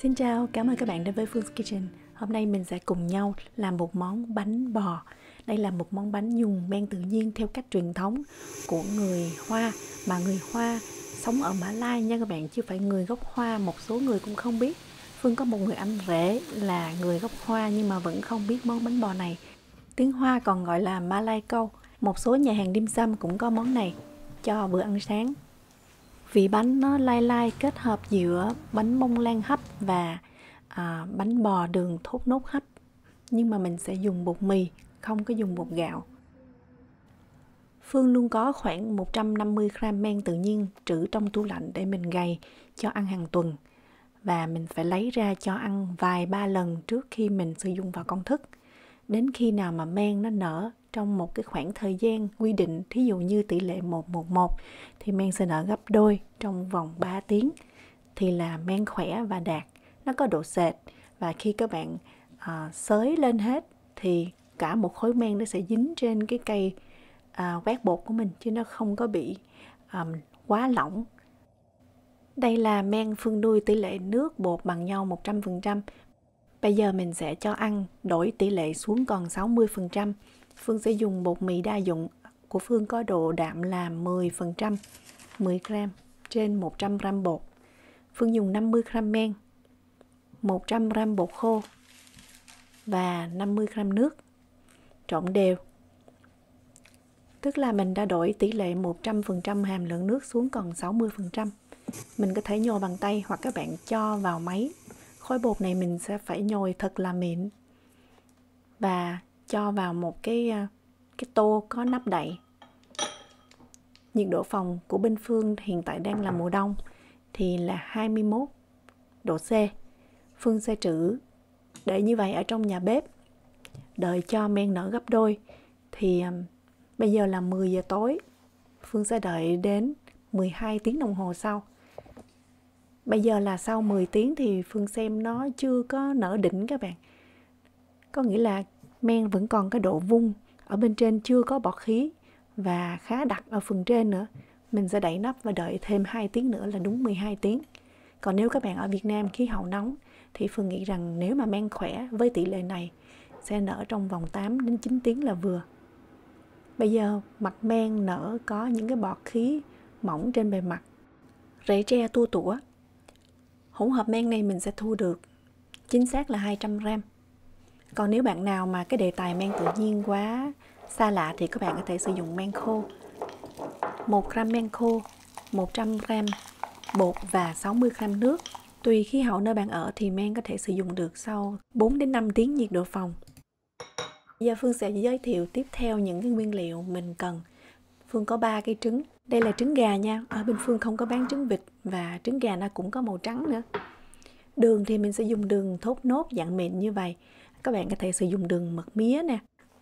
Xin chào, cảm ơn các bạn đến với Phương Kitchen. Hôm nay mình sẽ cùng nhau làm một món bánh bò. Đây là một món bánh dùng men tự nhiên theo cách truyền thống của người Hoa. Mà người Hoa sống ở Mã Lai nha các bạn, chứ phải người gốc Hoa, một số người cũng không biết. Phương có một người anh rể là người gốc Hoa nhưng mà vẫn không biết món bánh bò này. Tiếng Hoa còn gọi là Malai câu. Một số nhà hàng dim sum cũng có món này cho bữa ăn sáng. Vị bánh nó lai lai kết hợp giữa bánh bông lan hấp và bánh bò đường thốt nốt hấp. Nhưng mà mình sẽ dùng bột mì, không có dùng bột gạo. Phương luôn có khoảng 150g men tự nhiên trữ trong tủ lạnh để mình gầy cho ăn hàng tuần. Và mình phải lấy ra cho ăn vài ba lần trước khi mình sử dụng vào công thức. Đến khi nào mà men nó nở trong một cái khoảng thời gian quy định, thí dụ như tỷ lệ 1:1 thì men sẽ nở gấp đôi trong vòng 3 tiếng thì là men khỏe và đạt. Nó có độ sệt và khi các bạn xới lên hết thì cả một khối men nó sẽ dính trên cái cây quét bột của mình chứ nó không có bị quá lỏng. Đây là men Phương nuôi tỷ lệ nước bột bằng nhau 100%. Bây giờ mình sẽ cho ăn đổi tỷ lệ xuống còn 60%. Phương sẽ dùng bột mì đa dụng của Phương có độ đạm là 10%, 10g trên 100g bột. Phương dùng 50g men, 100g bột khô và 50g nước. Trộn đều. Tức là mình đã đổi tỷ lệ 100% hàm lượng nước xuống còn 60%. Mình có thể nhồi bằng tay hoặc các bạn cho vào máy. Khối bột này mình sẽ phải nhồi thật là mịn và cho vào một cái tô có nắp đậy. Nhiệt độ phòng của bên Phương hiện tại đang là mùa đông thì là 21 độ C. Phương sẽ trữ để như vậy ở trong nhà bếp đợi cho men nở gấp đôi. Thì bây giờ là 10 giờ tối. Phương sẽ đợi đến 12 tiếng đồng hồ sau. Bây giờ là sau 10 tiếng thì Phương xem nó chưa có nở đỉnh các bạn. Có nghĩa là men vẫn còn cái độ vung ở bên trên, chưa có bọt khí và khá đặc ở phần trên nữa. Mình sẽ đậy nắp và đợi thêm 2 tiếng nữa là đúng 12 tiếng. Còn nếu các bạn ở Việt Nam khí hậu nóng thì Phương nghĩ rằng nếu mà men khỏe với tỷ lệ này sẽ nở trong vòng 8 đến 9 tiếng là vừa. Bây giờ mặt men nở có những cái bọt khí mỏng trên bề mặt. Rễ tre tua tủa. Hỗn hợp men này mình sẽ thu được chính xác là 200g. Còn nếu bạn nào mà cái đề tài men tự nhiên quá xa lạ thì các bạn có thể sử dụng men khô. 1g men khô, 100g bột và 60g nước. Tùy khí hậu nơi bạn ở thì men có thể sử dụng được sau 4 đến 5 tiếng nhiệt độ phòng. Giờ Phương sẽ giới thiệu tiếp theo những cái nguyên liệu mình cần. Phương có 3 cây trứng. Đây là trứng gà nha. Ở bên Phương không có bán trứng vịt và trứng gà nó cũng có màu trắng nữa. Đường thì mình sẽ dùng đường thốt nốt dạng mịn như vậy. Các bạn có thể sử dụng đường mật mía nè.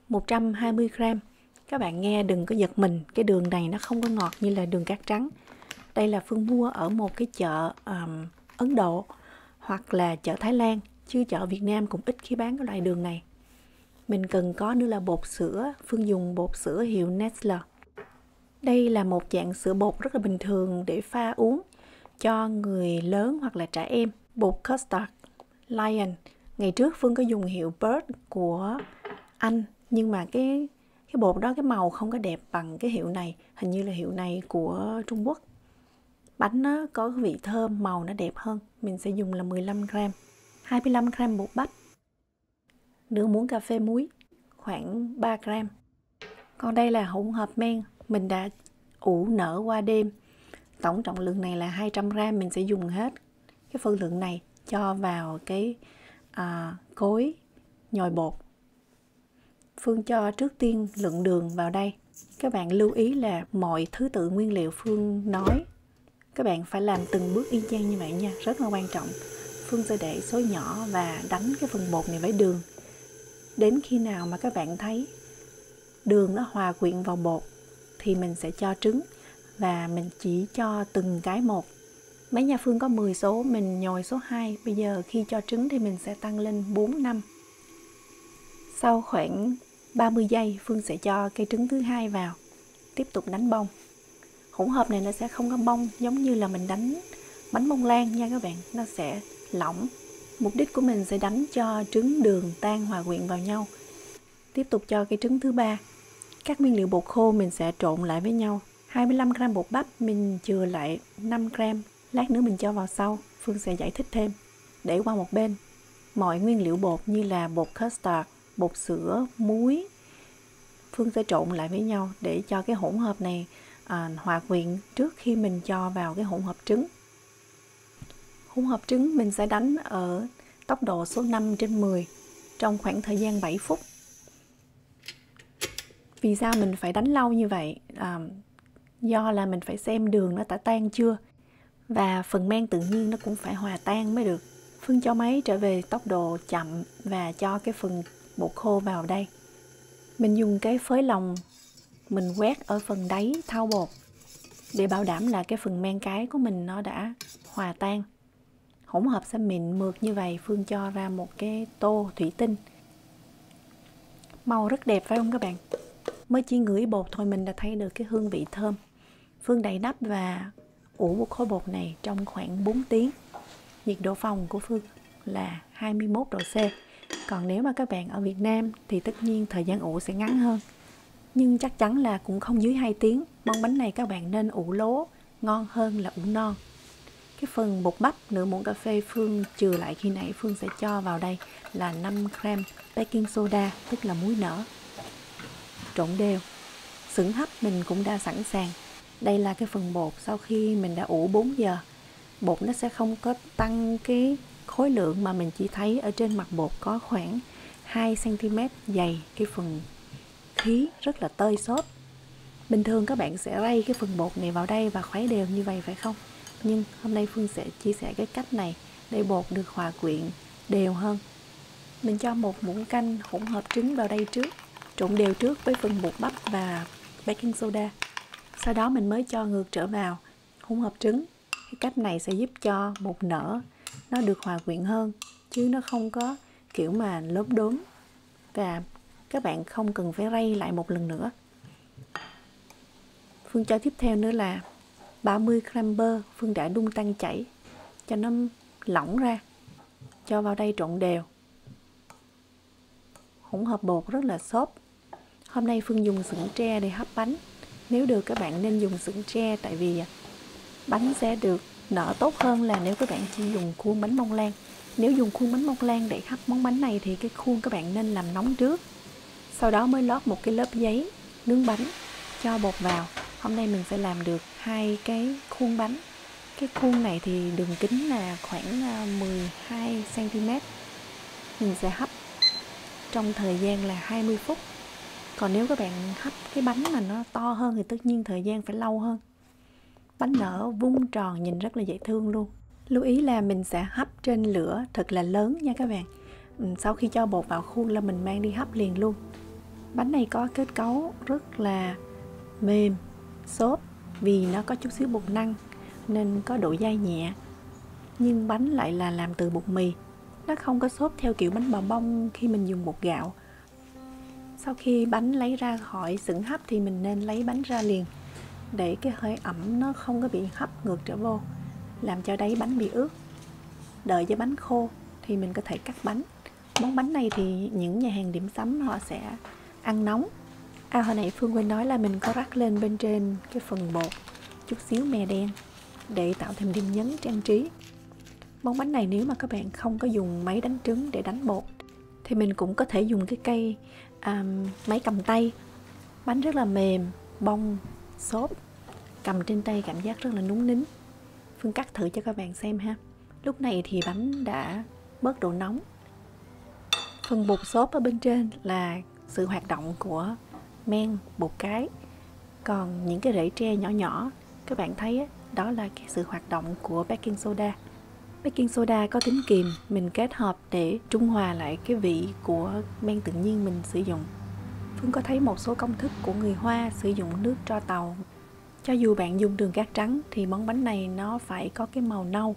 120g. Các bạn nghe đừng có giật mình, cái đường này nó không có ngọt như là đường cát trắng. Đây là Phương mua ở một cái chợ Ấn Độ hoặc là chợ Thái Lan, chứ chợ Việt Nam cũng ít khi bán cái loại đường này. Mình cần có nữa là bột sữa. Phương dùng bột sữa hiệu Nestle. Đây là một dạng sữa bột rất là bình thường để pha uống cho người lớn hoặc là trẻ em. Bột custard Lion. Ngày trước Phương có dùng hiệu Bird của Anh, nhưng mà cái bột đó cái màu không có đẹp bằng cái hiệu này. Hình như là hiệu này của Trung Quốc. Bánh nó có vị thơm, màu nó đẹp hơn. Mình sẽ dùng là 15g. 25g bột bắp. Nửa muỗng cà phê muối, khoảng 3g. Còn đây là hỗn hợp men mình đã ủ nở qua đêm. Tổng trọng lượng này là 200g. Mình sẽ dùng hết cái phân lượng này cho vào cái cối nhồi bột. Phương cho trước tiên lượng đường vào đây. Các bạn lưu ý là mọi thứ tự nguyên liệu Phương nói các bạn phải làm từng bước y chang như vậy nha, rất là quan trọng. Phương sẽ để số nhỏ và đánh cái phần bột này với đường. Đến khi nào mà các bạn thấy đường nó hòa quyện vào bột thì mình sẽ cho trứng và mình chỉ cho từng cái một. Mấy nhà Phương có 10 số, mình nhồi số 2. Bây giờ khi cho trứng thì mình sẽ tăng lên 4, 5. Sau khoảng 30 giây Phương sẽ cho cây trứng thứ hai vào. Tiếp tục đánh bông. Hỗn hợp này nó sẽ không có bông giống như là mình đánh bánh bông lan nha các bạn. Nó sẽ lỏng Mục đích của mình sẽ đánh cho trứng đường tan hòa quyện vào nhau. Tiếp tục cho cái trứng thứ ba. Các nguyên liệu bột khô mình sẽ trộn lại với nhau. 25 g bột bắp mình chừa lại 5 g. Lát nữa mình cho vào sau, Phương sẽ giải thích thêm. Để qua một bên. Mọi nguyên liệu bột như là bột custard, bột sữa, muối, Phương sẽ trộn lại với nhau để cho cái hỗn hợp này hòa quyện trước khi mình cho vào cái hỗn hợp trứng. Hỗn hợp trứng mình sẽ đánh ở tốc độ số 5/10 trong khoảng thời gian 7 phút. Vì sao mình phải đánh lâu như vậy? Do là mình phải xem đường nó đã tan chưa, và phần men tự nhiên nó cũng phải hòa tan mới được. Phương cho máy trở về tốc độ chậm và cho cái phần bột khô vào đây. Mình dùng cái phới lòng mình quét ở phần đáy thau bột để bảo đảm là cái phần men cái của mình nó đã hòa tan. Hỗn hợp sẽ mịn mượt như vậy. Phương cho ra một cái tô thủy tinh. Màu rất đẹp phải không các bạn? Mới chỉ ngửi bột thôi mình đã thấy được cái hương vị thơm. Phương đậy nắp và ủ một khối bột này trong khoảng 4 tiếng. Nhiệt độ phòng của Phương là 21 độ C. Còn nếu mà các bạn ở Việt Nam thì tất nhiên thời gian ủ sẽ ngắn hơn. Nhưng chắc chắn là cũng không dưới 2 tiếng. Món bánh này các bạn nên ủ lố, ngon hơn là ủ non. Cái phần bột bắp nửa muỗng cà phê Phương chừa lại khi nãy, Phương sẽ cho vào đây là 5 g baking soda, tức là muối nở. Trộn đều. Xửng hấp mình cũng đã sẵn sàng. Đây là cái phần bột sau khi mình đã ủ 4 giờ. Bột nó sẽ không có tăng cái khối lượng mà mình chỉ thấy ở trên mặt bột có khoảng 2 cm dày cái phần khí rất là tơi xốp. Bình thường các bạn sẽ rây cái phần bột này vào đây và khuấy đều như vậy phải không? Nhưng hôm nay Phương sẽ chia sẻ cái cách này để bột được hòa quyện đều hơn. Mình cho một muỗng canh hỗn hợp trứng vào đây trước, trộn đều trước với phần bột bắp và baking soda. Sau đó mình mới cho ngược trở vào hỗn hợp trứng. Cái cách này sẽ giúp cho bột nở nó được hòa quyện hơn, chứ nó không có kiểu mà lốm đốm, và các bạn không cần phải rây lại một lần nữa. Phương cho tiếp theo nữa là 30 g bơ. Phương đã đun tan chảy cho nó lỏng ra, cho vào đây trộn đều. Hỗn hợp bột rất là xốp. Hôm nay Phương dùng sửng tre để hấp bánh. Nếu được các bạn nên dùng sửng tre, tại vì bánh sẽ được nở tốt hơn là nếu các bạn chỉ dùng khuôn bánh bông lan. Nếu dùng khuôn bánh bông lan để hấp món bánh này thì cái khuôn các bạn nên làm nóng trước, sau đó mới lót một cái lớp giấy nướng bánh, cho bột vào. Hôm nay mình sẽ làm được 2 cái khuôn bánh. Cái khuôn này thì đường kính là khoảng 12 cm. Mình sẽ hấp trong thời gian là 20 phút. Còn nếu các bạn hấp cái bánh mà nó to hơn thì tất nhiên thời gian phải lâu hơn. Bánh nở vuông tròn nhìn rất là dễ thương luôn. Lưu ý là mình sẽ hấp trên lửa thật là lớn nha các bạn. Sau khi cho bột vào khuôn là mình mang đi hấp liền luôn. Bánh này có kết cấu rất là mềm, xốp, vì nó có chút xíu bột năng nên có độ dai nhẹ. Nhưng bánh lại là làm từ bột mì. Nó không có xốp theo kiểu bánh bò bông khi mình dùng bột gạo. Sau khi bánh lấy ra khỏi xửng hấp thì mình nên lấy bánh ra liền, để cái hơi ẩm nó không có bị hấp ngược trở vô, làm cho đáy bánh bị ướt. Đợi cho bánh khô thì mình có thể cắt bánh. Món bánh này thì những nhà hàng điểm sắm họ sẽ ăn nóng. Hồi nãy Phương quên nói là mình có rắc lên bên trên cái phần bột chút xíu mè đen để tạo thêm điểm nhấn trang trí. Món bánh này nếu mà các bạn không có dùng máy đánh trứng để đánh bột thì mình cũng có thể dùng cái cây máy cầm tay. Bánh rất là mềm, bông, xốp, cầm trên tay cảm giác rất là núng nính. Phương cắt thử cho các bạn xem ha. Lúc này thì bánh đã bớt độ nóng. Phần bột xốp ở bên trên là sự hoạt động của men bột cái, còn những cái rễ tre nhỏ nhỏ các bạn thấy đó là cái sự hoạt động của baking soda. Baking soda có tính kiềm, mình kết hợp để trung hòa lại cái vị của men tự nhiên mình sử dụng. Phương có thấy một số công thức của người Hoa sử dụng nước tro tàu. Cho dù bạn dùng đường cát trắng thì món bánh này nó phải có cái màu nâu.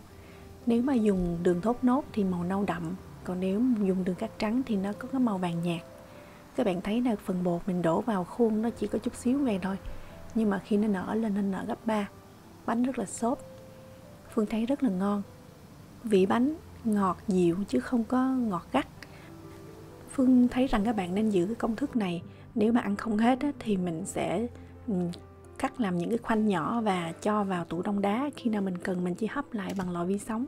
Nếu mà dùng đường thốt nốt thì màu nâu đậm, còn nếu dùng đường cát trắng thì nó có cái màu vàng nhạt. Các bạn thấy là phần bột mình đổ vào khuôn nó chỉ có chút xíu vậy thôi, nhưng mà khi nó nở lên nó nở gấp 3. Bánh rất là xốp, Phương thấy rất là ngon. Vị bánh ngọt dịu chứ không có ngọt gắt. Phương thấy rằng các bạn nên giữ cái công thức này. Nếu mà ăn không hết á, thì mình sẽ cắt làm những cái khoanh nhỏ và cho vào tủ đông đá. Khi nào mình cần mình chỉ hấp lại bằng lò vi sóng.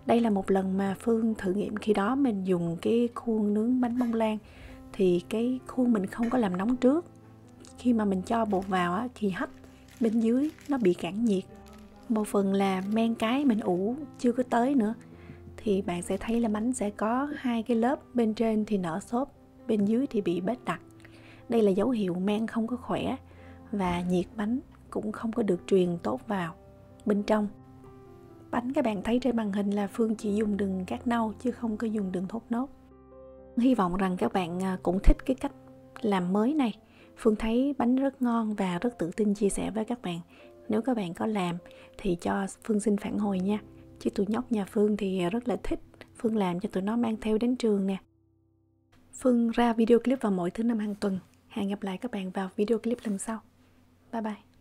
Đây là một lần mà Phương thử nghiệm, khi đó mình dùng cái khuôn nướng bánh bông lan. Thì cái khuôn mình không có làm nóng trước. Khi mà mình cho bột vào á, thì hấp bên dưới nó bị cạn nhiệt. Một phần là men cái mình ủ chưa có tới nữa. Thì bạn sẽ thấy là bánh sẽ có hai cái lớp, bên trên thì nở xốp, bên dưới thì bị bết đặc. Đây là dấu hiệu men không có khỏe và nhiệt bánh cũng không có được truyền tốt vào bên trong. Bánh các bạn thấy trên màn hình là Phương chỉ dùng đường cát nâu chứ không có dùng đường thốt nốt. Hy vọng rằng các bạn cũng thích cái cách làm mới này. Phương thấy bánh rất ngon và rất tự tin chia sẻ với các bạn. Nếu các bạn có làm thì cho Phương xin phản hồi nha. Chứ tụi nhóc nhà Phương thì rất là thích Phương làm cho tụi nó mang theo đến trường nè. Phương ra video clip vào mỗi thứ 5 hàng tuần. Hẹn gặp lại các bạn vào video clip lần sau. Bye bye.